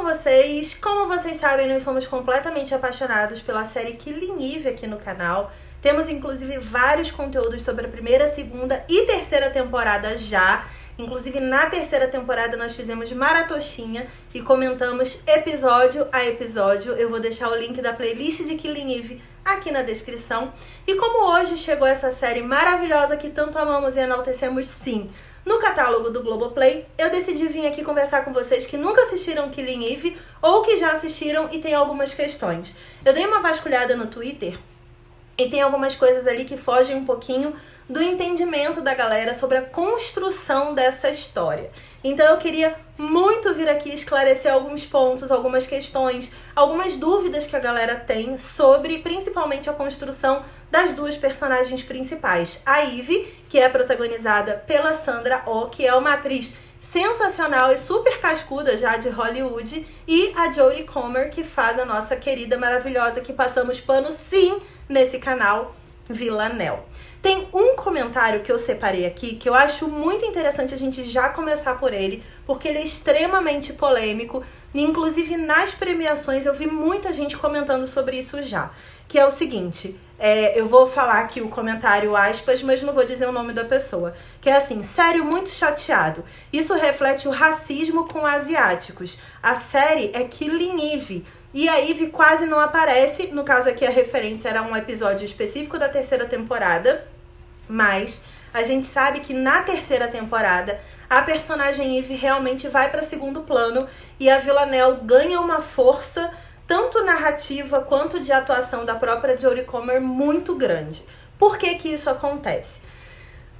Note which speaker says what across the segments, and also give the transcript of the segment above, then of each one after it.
Speaker 1: vocês? Como vocês sabem, nós somos completamente apaixonados pela série Killing Eve aqui no canal. Temos inclusive vários conteúdos sobre a primeira, segunda e terceira temporada já. Inclusive na terceira temporada nós fizemos maratoshinha e comentamos episódio a episódio. Eu vou deixar o link da playlist de Killing Eve aqui na descrição. E como hoje chegou essa série maravilhosa que tanto amamos e enaltecemos sim no catálogo do Globoplay, eu decidi vir aqui conversar com vocês que nunca assistiram Killing Eve ou que já assistiram e tem algumas questões. Eu dei uma vasculhada no Twitter e tem algumas coisas ali que fogem um pouquinho do entendimento da galera sobre a construção dessa história. Então eu queria muito vir aqui esclarecer alguns pontos, algumas questões, algumas dúvidas que a galera tem sobre principalmente a construção das duas personagens principais. A Eve, que é protagonizada pela Sandra Oh, que é uma atriz sensacional e super cascuda já de Hollywood, e a Jodie Comer, que faz a nossa querida maravilhosa que passamos pano sim nesse canal, Villanelle. Tem um comentário que eu separei aqui que eu acho muito interessante a gente já começar por ele, porque ele é extremamente polêmico e inclusive nas premiações eu vi muita gente comentando sobre isso já, que é o seguinte, eu vou falar aqui o comentário aspas, mas não vou dizer o nome da pessoa, que é assim: sério, muito chateado, isso reflete o racismo com asiáticos, a série é Killing Eve, e a Eve quase não aparece, no caso aqui a referência era um episódio específico da terceira temporada, mas a gente sabe que na terceira temporada a personagem Eve realmente vai para segundo plano e a Villanelle ganha uma força, tanto narrativa quanto de atuação da própria Jodie Comer, muito grande. Por que que isso acontece?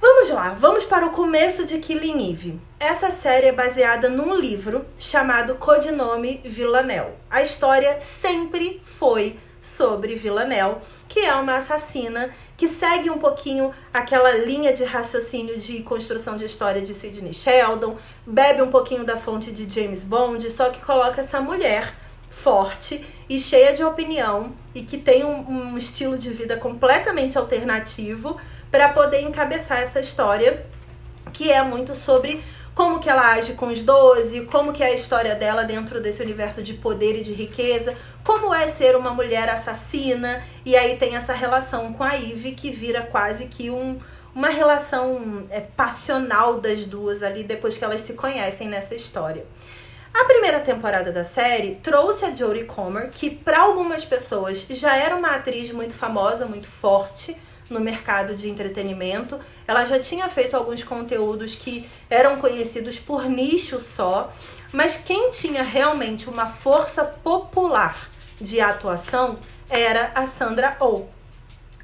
Speaker 1: Vamos lá, vamos para o começo de Killing Eve. Essa série é baseada num livro chamado Codinome Villanelle. A história sempre foi sobre Villanelle, que é uma assassina que segue um pouquinho aquela linha de raciocínio de construção de história de Sidney Sheldon, bebe um pouquinho da fonte de James Bond, só que coloca essa mulher forte e cheia de opinião e que tem um estilo de vida completamente alternativo para poder encabeçar essa história, que é muito sobre como que ela age com os 12, como que é a história dela dentro desse universo de poder e de riqueza, como é ser uma mulher assassina, e aí tem essa relação com a Eve que vira quase que uma relação passional das duas ali depois que elas se conhecem nessa história. A primeira temporada da série trouxe a Jodie Comer, que para algumas pessoas já era uma atriz muito famosa, muito forte no mercado de entretenimento. Ela já tinha feito alguns conteúdos que eram conhecidos por nicho só, mas quem tinha realmente uma força popular de atuação era a Sandra Oh.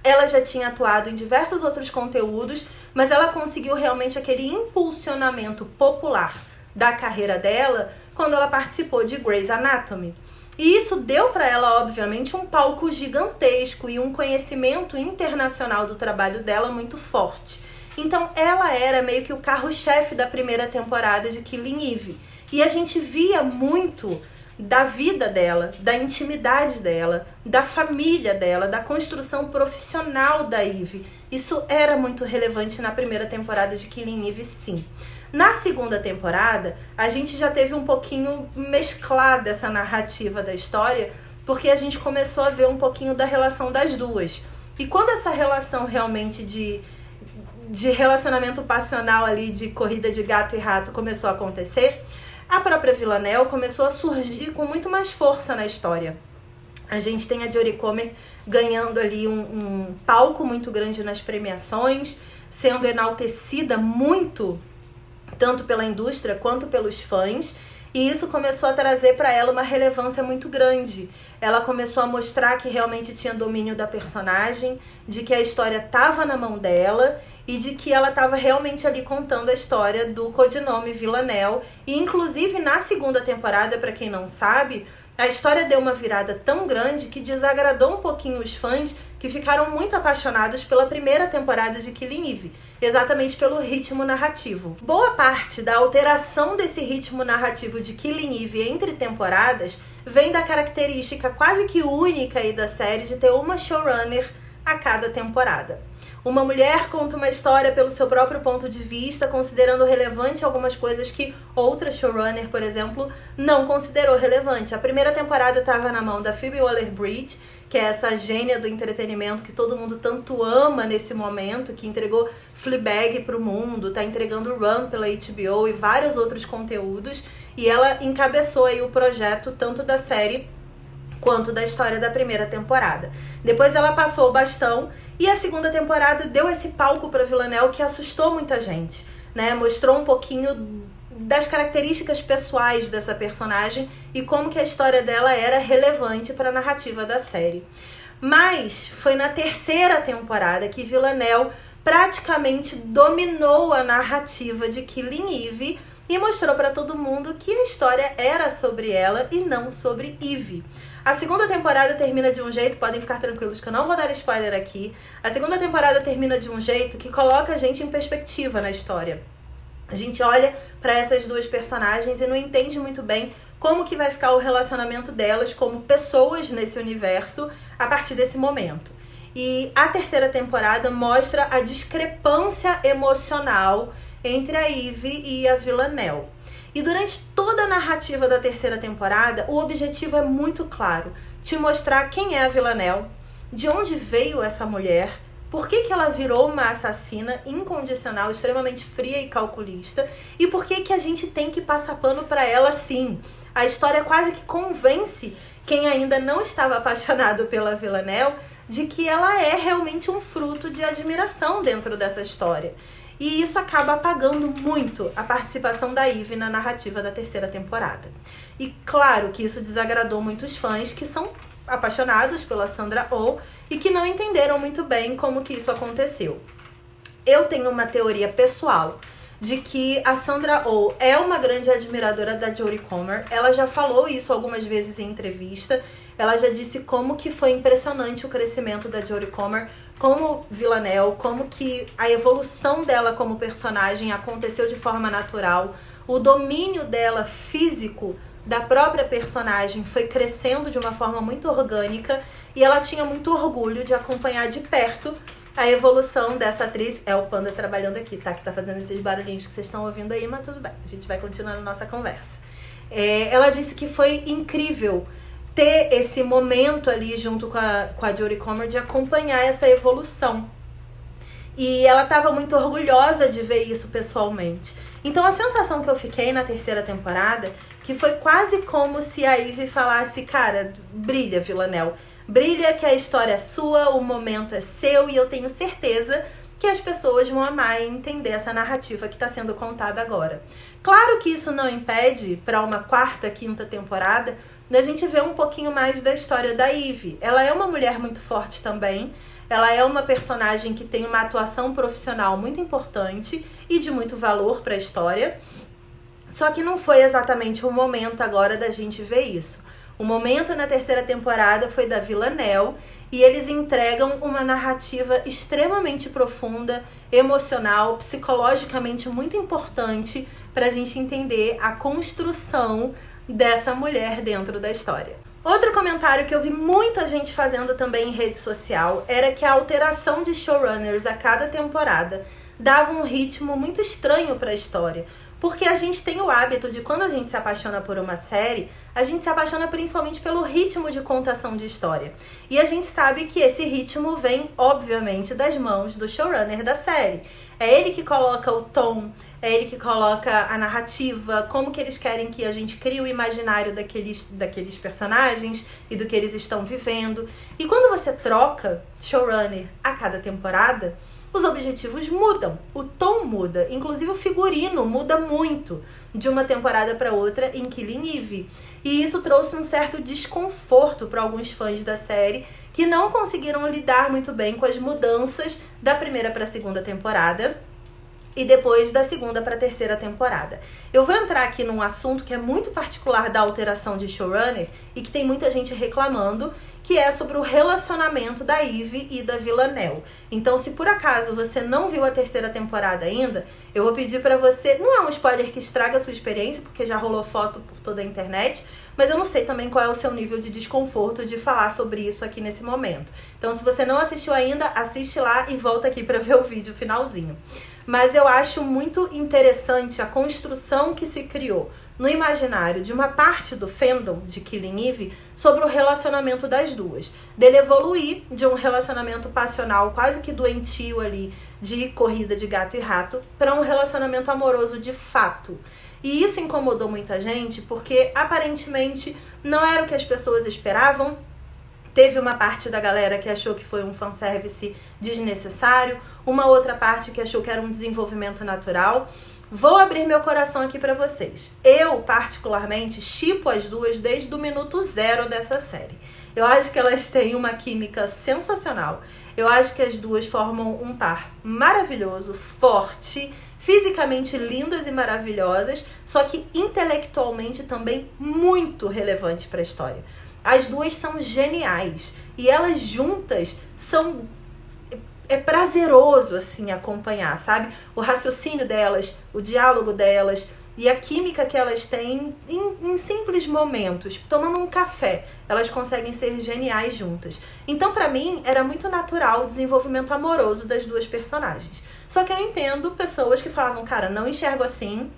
Speaker 1: Ela já tinha atuado em diversos outros conteúdos, mas ela conseguiu realmente aquele impulsionamento popular da carreira dela quando ela participou de Grey's Anatomy. E isso deu para ela, obviamente, um palco gigantesco e um conhecimento internacional do trabalho dela muito forte. Então ela era meio que o carro-chefe da primeira temporada de Killing Eve. E a gente via muito da vida dela, da intimidade dela, da família dela, da construção profissional da Eve. Isso era muito relevante na primeira temporada de Killing Eve, sim. Na segunda temporada, a gente já teve um pouquinho mesclada essa narrativa da história, porque a gente começou a ver um pouquinho da relação das duas. E quando essa relação realmente de relacionamento passional ali, de corrida de gato e rato começou a acontecer, a própria Villanelle começou a surgir com muito mais força na história. A gente tem a Jodie Comer ganhando ali um palco muito grande nas premiações, sendo enaltecida muito, tanto pela indústria quanto pelos fãs, e isso começou a trazer para ela uma relevância muito grande. Ela começou a mostrar que realmente tinha domínio da personagem, de que a história estava na mão dela e de que ela estava realmente ali contando a história do codinome Villanelle. E inclusive na segunda temporada, para quem não sabe, a história deu uma virada tão grande que desagradou um pouquinho os fãs, que ficaram muito apaixonados pela primeira temporada de Killing Eve, exatamente pelo ritmo narrativo. Boa parte da alteração desse ritmo narrativo de Killing Eve entre temporadas vem da característica quase que única aí da série de ter uma showrunner a cada temporada. Uma mulher conta uma história pelo seu próprio ponto de vista, considerando relevante algumas coisas que outra showrunner, por exemplo, não considerou relevante. A primeira temporada estava na mão da Phoebe Waller-Bridge, que é essa gênia do entretenimento que todo mundo tanto ama nesse momento, que entregou Fleabag pro mundo, tá entregando Run pela HBO e vários outros conteúdos, e ela encabeçou aí o projeto tanto da série quanto da história da primeira temporada. Depois ela passou o bastão e a segunda temporada deu esse palco para Villanelle que assustou muita gente, né? Mostrou um pouquinho das características pessoais dessa personagem e como que a história dela era relevante para a narrativa da série. Mas foi na terceira temporada que Villanelle praticamente dominou a narrativa de Killing Eve e mostrou para todo mundo que a história era sobre ela e não sobre Eve. A segunda temporada termina de um jeito, podem ficar tranquilos que eu não vou dar spoiler aqui. A segunda temporada termina de um jeito que coloca a gente em perspectiva na história. A gente olha para essas duas personagens e não entende muito bem como que vai ficar o relacionamento delas como pessoas nesse universo a partir desse momento. E a terceira temporada mostra a discrepância emocional entre a Eve e a Villanelle. E durante toda a narrativa da terceira temporada, o objetivo é muito claro. Te mostrar quem é a Villanelle, de onde veio essa mulher, por que ela virou uma assassina incondicional, extremamente fria e calculista, e por que a gente tem que passar pano pra ela sim. A história quase que convence quem ainda não estava apaixonado pela Villanelle de que ela é realmente um fruto de admiração dentro dessa história. E isso acaba apagando muito a participação da Eve na narrativa da terceira temporada. E claro que isso desagradou muitos fãs que são apaixonados pela Sandra Oh e que não entenderam muito bem como que isso aconteceu. Eu tenho uma teoria pessoal de que a Sandra Oh é uma grande admiradora da Jodie Comer. Ela já falou isso algumas vezes em entrevista. Ela já disse como que foi impressionante o crescimento da Jodie Comer como Villanelle, como que a evolução dela como personagem aconteceu de forma natural. O domínio dela físico da própria personagem foi crescendo de uma forma muito orgânica e ela tinha muito orgulho de acompanhar de perto a evolução dessa atriz. É o Panda trabalhando aqui, tá? Que tá fazendo esses barulhinhos que vocês estão ouvindo aí, mas tudo bem. A gente vai continuar a nossa conversa. Ela disse que foi incrível ter esse momento ali junto com a Jodie Comer de acompanhar essa evolução. E ela estava muito orgulhosa de ver isso pessoalmente. Então a sensação que eu fiquei na terceira temporada, que foi quase como se a Eve falasse, cara, brilha, Villanelle. Brilha que a história é sua, o momento é seu e eu tenho certeza que as pessoas vão amar e entender essa narrativa que está sendo contada agora. Claro que isso não impede, para uma quarta, quinta temporada, da gente ver um pouquinho mais da história da Eve. Ela é uma mulher muito forte também, ela é uma personagem que tem uma atuação profissional muito importante e de muito valor para a história, só que não foi exatamente o momento agora da gente ver isso. O momento na terceira temporada foi da Villanelle e eles entregam uma narrativa extremamente profunda, emocional, psicologicamente muito importante para a gente entender a construção dessa mulher dentro da história. Outro comentário que eu vi muita gente fazendo também em rede social era que a alteração de showrunners a cada temporada dava um ritmo muito estranho para a história. Porque a gente tem o hábito de, quando a gente se apaixona por uma série, a gente se apaixona principalmente pelo ritmo de contação de história. E a gente sabe que esse ritmo vem, obviamente, das mãos do showrunner da série. É ele que coloca o tom, é ele que coloca a narrativa, como que eles querem que a gente crie o imaginário daqueles personagens e do que eles estão vivendo. E quando você troca showrunner a cada temporada, os objetivos mudam, o tom muda, inclusive o figurino muda muito de uma temporada para outra em Killing Eve. E isso trouxe um certo desconforto para alguns fãs da série que não conseguiram lidar muito bem com as mudanças da primeira para a segunda temporada. e depois da segunda para a terceira temporada. Eu vou entrar aqui num assunto que é muito particular da alteração de showrunner e que tem muita gente reclamando, que é sobre o relacionamento da Eve e da Villanelle. Então, se por acaso você não viu a terceira temporada ainda, eu vou pedir pra você... Não é um spoiler que estraga a sua experiência, porque já rolou foto por toda a internet, mas eu não sei também qual é o seu nível de desconforto de falar sobre isso aqui nesse momento. Então, se você não assistiu ainda, assiste lá e volta aqui pra ver o vídeo finalzinho. Mas eu acho muito interessante a construção que se criou no imaginário de uma parte do fandom de Killing Eve sobre o relacionamento das duas. Dele evoluir de um relacionamento passional quase que doentio ali, de corrida de gato e rato, para um relacionamento amoroso de fato. E isso incomodou muita gente porque aparentemente não era o que as pessoas esperavam. Teve uma parte da galera que achou que foi um fanservice desnecessário, uma outra parte que achou que era um desenvolvimento natural. Vou abrir meu coração aqui pra vocês. Eu, particularmente, shippo as duas desde o minuto 0 dessa série. Eu acho que elas têm uma química sensacional. Eu acho que as duas formam um par maravilhoso, forte, fisicamente lindas e maravilhosas, só que intelectualmente também muito relevante para a história. As duas são geniais e elas juntas são... É prazeroso, assim, acompanhar, sabe? O raciocínio delas, o diálogo delas e a química que elas têm em simples momentos. Tomando um café, elas conseguem ser geniais juntas. Então, pra mim, era muito natural o desenvolvimento amoroso das duas personagens. Só que eu entendo pessoas que falavam, cara, não enxergo assim,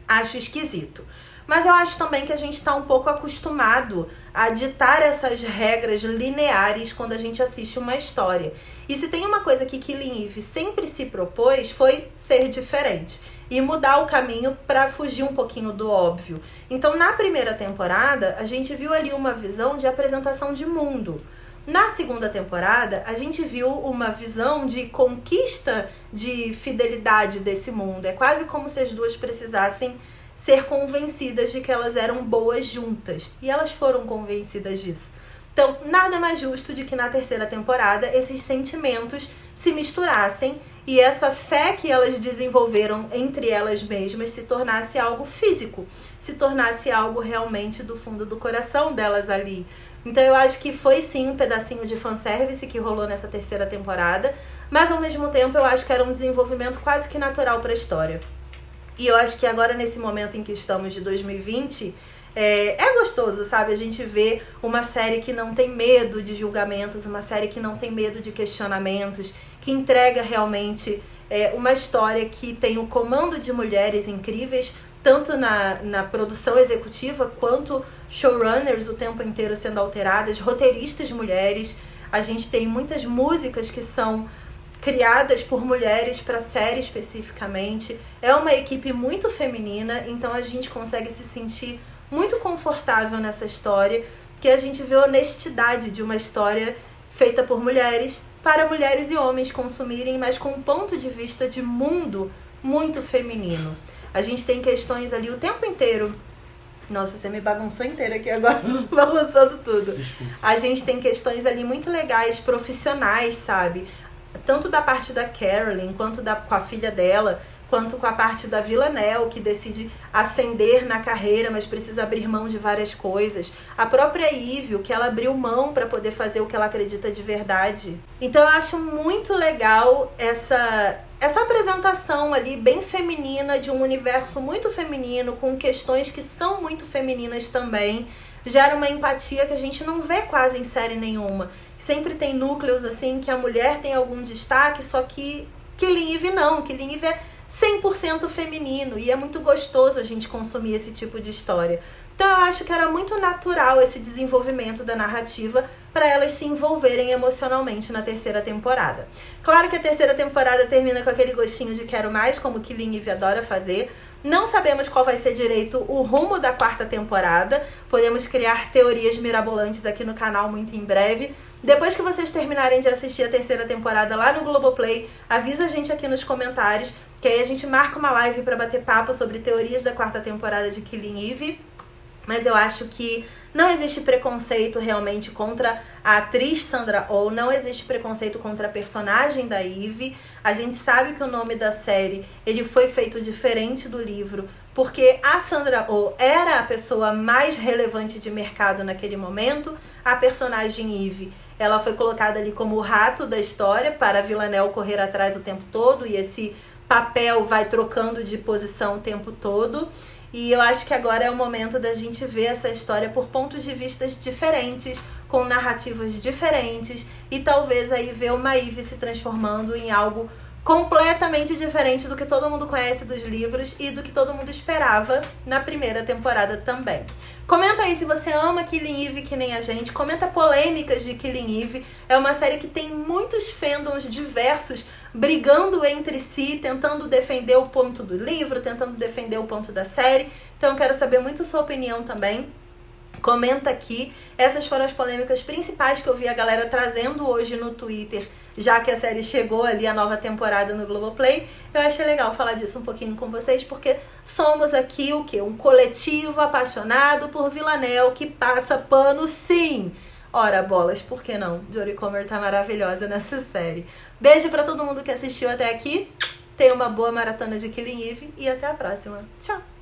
Speaker 1: acho esquisito. Mas eu acho também que a gente está um pouco acostumado a ditar essas regras lineares quando a gente assiste uma história. E se tem uma coisa que Killing Eve sempre se propôs, foi ser diferente e mudar o caminho para fugir um pouquinho do óbvio. Então, na primeira temporada, a gente viu ali uma visão de apresentação de mundo. Na segunda temporada, a gente viu uma visão de conquista de fidelidade desse mundo. É quase como se as duas precisassem ser convencidas de que elas eram boas juntas. E elas foram convencidas disso. Então, nada mais justo de que na terceira temporada esses sentimentos se misturassem e essa fé que elas desenvolveram entre elas mesmas se tornasse algo físico, se tornasse algo realmente do fundo do coração delas ali. Então eu acho que foi sim um pedacinho de fanservice que rolou nessa terceira temporada, mas ao mesmo tempo eu acho que era um desenvolvimento quase que natural para a história. E eu acho que agora, nesse momento em que estamos de 2020, é gostoso, sabe? A gente vê uma série que não tem medo de julgamentos, uma série que não tem medo de questionamentos, que entrega realmente uma história que tem o comando de mulheres incríveis, tanto na produção executiva, quanto showrunners o tempo inteiro sendo alteradas, roteiristas mulheres. A gente tem muitas músicas que são criadas por mulheres para série especificamente. É uma equipe muito feminina, então a gente consegue se sentir muito confortável nessa história, que a gente vê a honestidade de uma história feita por mulheres, para mulheres e homens consumirem, mas com um ponto de vista de mundo muito feminino. A gente tem questões ali o tempo inteiro. Nossa, você me bagunçou inteira aqui agora, balançando tudo. Desculpa. A gente tem questões ali muito legais, profissionais, sabe? Tanto da parte da Carolyn, quanto com a filha dela, quanto com a parte da Villanelle, que decide ascender na carreira, mas precisa abrir mão de várias coisas. A própria Eve, que ela abriu mão para poder fazer o que ela acredita de verdade. Então eu acho muito legal essa apresentação ali bem feminina, de um universo muito feminino, com questões que são muito femininas também. Gera uma empatia que a gente não vê quase em série nenhuma. Sempre tem núcleos assim que a mulher tem algum destaque, só que Killing Eve não. Killing Eve é 100% feminino e é muito gostoso a gente consumir esse tipo de história. Então eu acho que era muito natural esse desenvolvimento da narrativa para elas se envolverem emocionalmente na terceira temporada. Claro que a terceira temporada termina com aquele gostinho de quero mais, como Killing Eve adora fazer. Não sabemos qual vai ser direito o rumo da quarta temporada. Podemos criar teorias mirabolantes aqui no canal muito em breve. Depois que vocês terminarem de assistir a terceira temporada lá no Globoplay, avisa a gente aqui nos comentários, que aí a gente marca uma live para bater papo sobre teorias da quarta temporada de Killing Eve. Mas eu acho que não existe preconceito realmente contra a atriz Sandra Oh, não existe preconceito contra a personagem da Eve. A gente sabe que o nome da série ele foi feito diferente do livro, porque a Sandra Oh era a pessoa mais relevante de mercado naquele momento. A personagem Eve, ela foi colocada ali como o rato da história para a Villanelle correr atrás o tempo todo, e esse papel vai trocando de posição o tempo todo. E eu acho que agora é o momento da gente ver essa história por pontos de vista diferentes, com narrativas diferentes, e talvez aí ver uma Eve se transformando em algo completamente diferente do que todo mundo conhece dos livros e do que todo mundo esperava na primeira temporada também. Comenta aí se você ama Killing Eve que nem a gente. Comenta polêmicas de Killing Eve. É uma série que tem muitos fandoms diversos brigando entre si, tentando defender o ponto do livro, tentando defender o ponto da série. Então eu quero saber muito sua opinião também. Comenta aqui. Essas foram as polêmicas principais que eu vi a galera trazendo hoje no Twitter, já que a série chegou ali, a nova temporada no Globoplay. Eu achei legal falar disso um pouquinho com vocês, porque somos aqui o quê? Um coletivo apaixonado por Villanelle que passa pano sim. Ora, bolas, por que não? Jodie Comer tá maravilhosa nessa série. Beijo pra todo mundo que assistiu até aqui. Tenha uma boa maratona de Killing Eve e até a próxima. Tchau!